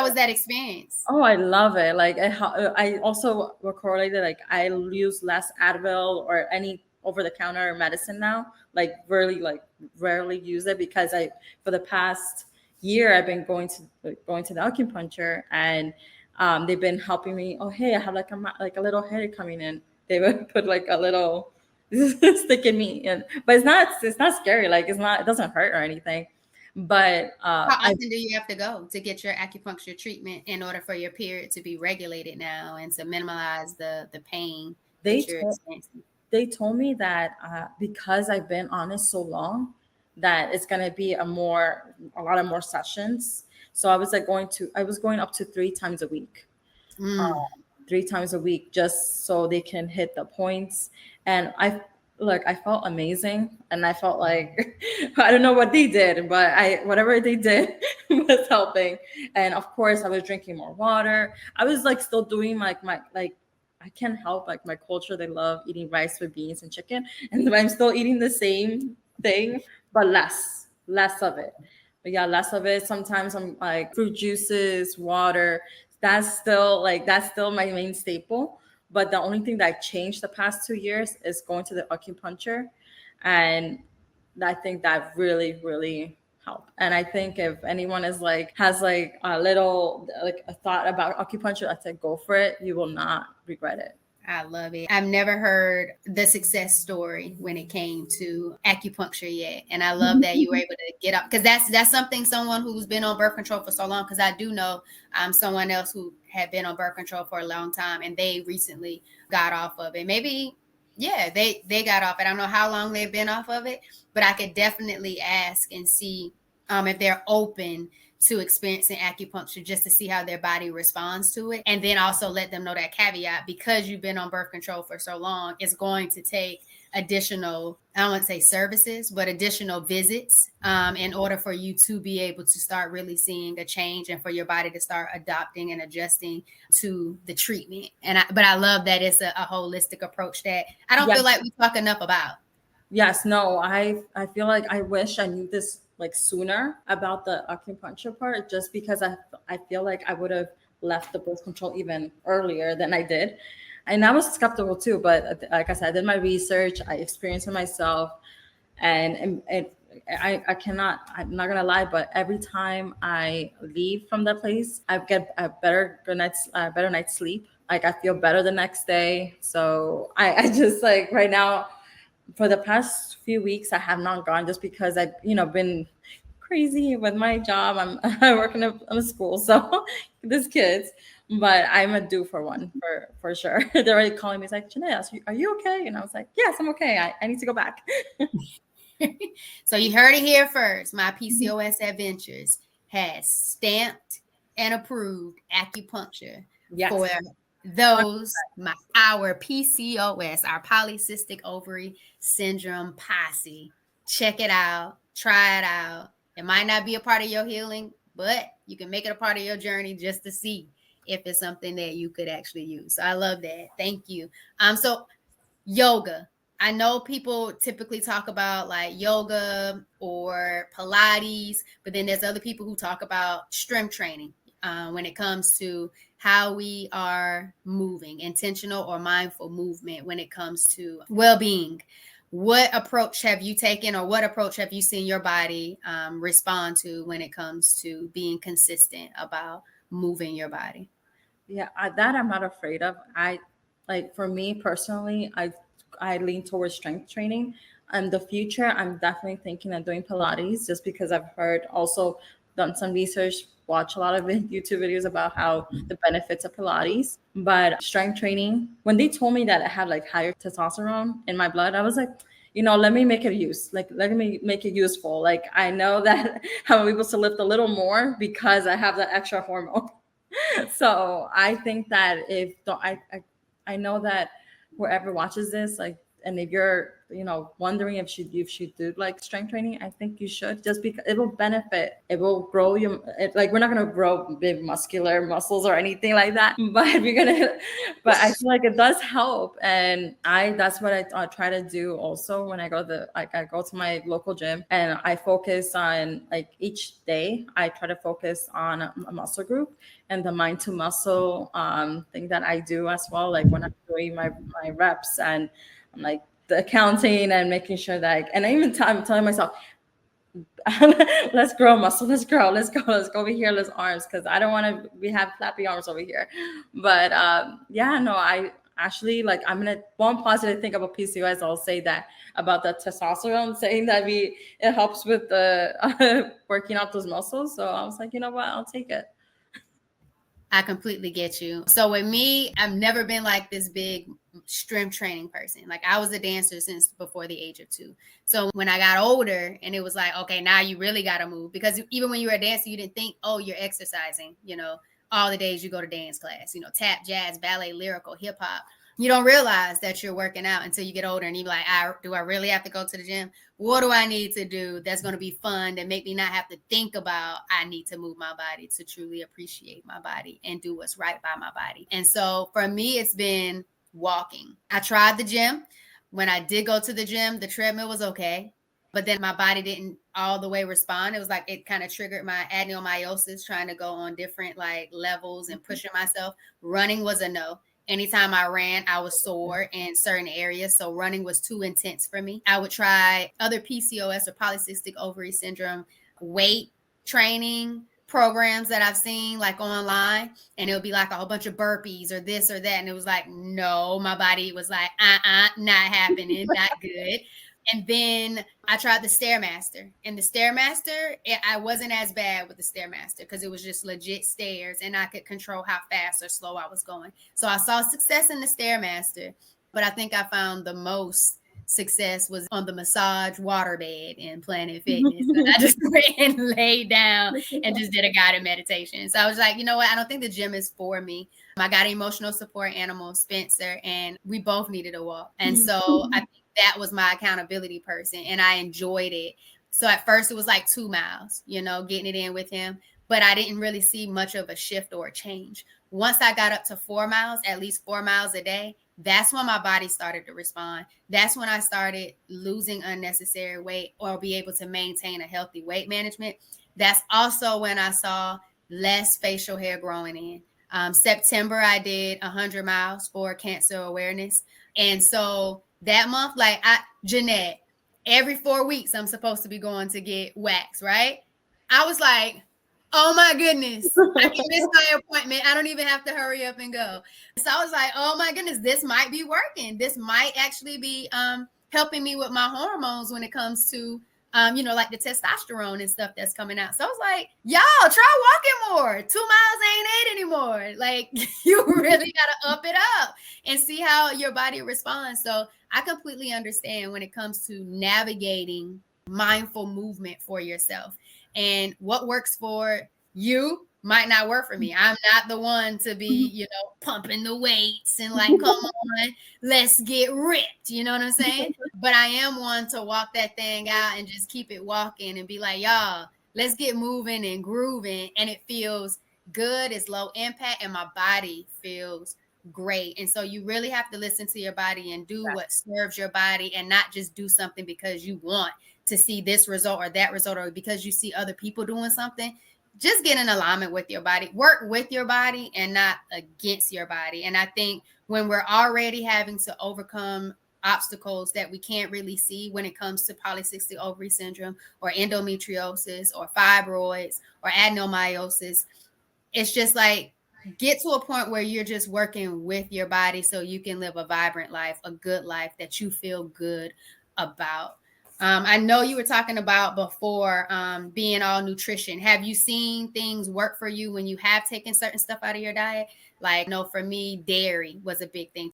was that experience? Oh, I love it. Like I also correlated, like I use less Advil or any over the counter medicine now. Like really, like rarely use it because for the past year I've been going to the acupuncture, and they've been helping me. Oh, hey, I have like a little headache coming in. They would put like a little stick in me, and but it's not scary. Like it doesn't hurt or anything. But How I often do you have to go to get your acupuncture treatment in order for your period to be regulated now and to minimize the pain they that you're told experiencing? they told me that because I've been on it so long, that it's gonna be a lot of more sessions. So I was going up to 3 times a week, uh, Mm. 3 times a week, just so they can hit the points. And I felt amazing, and I felt like I don't know what they did, but I whatever they did was helping. And of course, I was drinking more water. I was like still doing my like I can't help like my culture. They love eating rice with beans and chicken, and I'm still eating the same thing, but less of it. But yeah, less of it. Sometimes I'm like fruit juices, water. That's still my main staple. But the only thing that changed the past 2 years is going to the acupuncture, and I think that really, really helped. And I think if anyone has like a little like a thought about acupuncture, I say go for it. You will not regret it. I love it. I've never heard the success story when it came to acupuncture yet. And I love that you were able to get up because that's something someone who's been on birth control for so long. Because I do know someone else who had been on birth control for a long time and they recently got off of it. Maybe, yeah, they got off it. I don't know how long they've been off of it, but I could definitely ask and see if they're open to experiencing acupuncture just to see how their body responds to it. And then also let them know that caveat, because you've been on birth control for so long, it's going to take additional, I don't want to say services, but additional visits in order for you to be able to start really seeing a change and for your body to start adopting and adjusting to the treatment. But I love that it's a holistic approach that I don't Yes, feel like we talk enough about. yes, no, I feel like I wish I knew this like sooner about the acupuncture part, just because I feel like I would have left the birth control even earlier than I did. And I was skeptical too, but like I said, I did my research, I experienced it myself, and I cannot, I'm not gonna lie, but every time I leave from that place, I get a better night's sleep. Like I feel better the next day. So I just like right now, for the past few weeks, I have not gone just because I've been crazy with my job. I work in a school, so there's kids. But I'm a due for one for sure. They're already calling me. It's like, Jeannette, are you okay? And I was like, yes, I'm okay. I need to go back. So you heard it here first. My PCOS Adventures has stamped and approved acupuncture Yes. for our PCOS, our polycystic ovary syndrome posse. Check it out. Try it out. It might not be a part of your healing, but you can make it a part of your journey just to see if it's something that you could actually use. So I love that. Thank you. So yoga. I know people typically talk about like yoga or Pilates, but then there's other people who talk about strength training when it comes to how we are moving, intentional or mindful movement when it comes to well-being. What approach have you taken, or what approach have you seen your body respond to when it comes to being consistent about moving your body? Yeah, that I'm not afraid of. Like for me personally, I lean towards strength training. In the future, I'm definitely thinking of doing Pilates, just because I've heard, also done some research, watch a lot of YouTube videos about how the benefits of Pilates. But strength training, when they told me that I had like higher testosterone in my blood, I was like, let me make it let me make it useful. Like I know that I'm able to lift a little more because I have that extra hormone. So I think that if I know that whoever watches this, like And if you're, wondering if you should do like strength training, I think you should, just because it will benefit. It will grow like, we're not going to grow big muscular muscles or anything like that, but if you're going to, but I feel like it does help. And that's what I try to do also when I go I go to my local gym, and I focus on, like, each day I try to focus on a muscle group, and the mind to muscle thing that I do as well, like when I'm doing my reps, and I'm like the accounting and making sure that, and I even I'm telling myself, let's grow muscle, let's go over here, let's arms, because I don't want to we have flappy arms over here. But yeah, no, I actually, like, I'm gonna, one positive thing about PCOS, I'll say that about the testosterone, saying that it helps with the working out those muscles. So I was like, you know what, I'll take it. I completely get you. So with me, I've never been like this big strength training person. Like, I was a dancer since before the age of 2. So when I got older and it was like, okay, now you really got to move, because even when you were a dancer, you didn't think, oh, you're exercising, all the days you go to dance class, tap, jazz, ballet, lyrical, hip hop. You don't realize that you're working out until you get older, and you're like, do I really have to go to the gym? What do I need to do that's going to be fun, that make me not have to think about I need to move my body, to truly appreciate my body and do what's right by my body? And so for me, it's been walking. I tried the gym. When I did go to the gym, the treadmill was okay, but then my body didn't all the way respond. It was like it kind of triggered my adenomyosis, trying to go on different like levels and pushing myself. Running was a no. Anytime I ran, I was sore in certain areas. So running was too intense for me. I would try other PCOS or polycystic ovary syndrome weight training programs that I've seen like online, and it would be like a whole bunch of burpees or this or that. And it was like, no, my body was like, not happening, not good. And then I tried the Stairmaster, and the Stairmaster, I wasn't as bad with the Stairmaster because it was just legit stairs, and I could control how fast or slow I was going. So I saw success in the Stairmaster, but I think I found the most success was on the massage waterbed in Planet Fitness. And I just went and laid down and just did a guided meditation. So I was like, you know what? I don't think the gym is for me. I got an emotional support animal, Spencer, and we both needed a walk. And so I think that was my accountability person, and I enjoyed it. So at first it was like 2 miles, getting it in with him, but I didn't really see much of a shift or a change. Once I got up to 4 miles, at least 4 miles a day, that's when my body started to respond. That's when I started losing unnecessary weight or be able to maintain a healthy weight management. That's also when I saw less facial hair growing in. September, I did 100 miles for cancer awareness. And so that month, like Jeannette, every 4 weeks, I'm supposed to be going to get wax, right? I was like, oh my goodness, I can miss my appointment. I don't even have to hurry up and go. So I was like, oh my goodness, this might be working. This might actually be helping me with my hormones when it comes to like the testosterone and stuff that's coming out. So I was like, y'all, try walking more. 2 miles ain't it anymore. Like, you really got to up it up and see how your body responds. So I completely understand when it comes to navigating mindful movement for yourself, and what works for you might not work for me. I'm not the one to be, pumping the weights and like, come on, let's get ripped. You know what I'm saying? But I am one to walk that thing out and just keep it walking and be like, y'all, let's get moving and grooving. And it feels good. It's low impact, and my body feels great. And so you really have to listen to your body and do what serves your body, and not just do something because you want to see this result or that result, or because you see other people doing something. Just get in alignment with your body, work with your body and not against your body. And I think when we're already having to overcome obstacles that we can't really see when it comes to polycystic ovary syndrome or endometriosis or fibroids or adenomyosis, it's just like, get to a point where you're just working with your body so you can live a vibrant life, a good life that you feel good about. I know you were talking about before being all nutrition. Have you seen things work for you when you have taken certain stuff out of your diet? Like, for me, dairy was a big thing.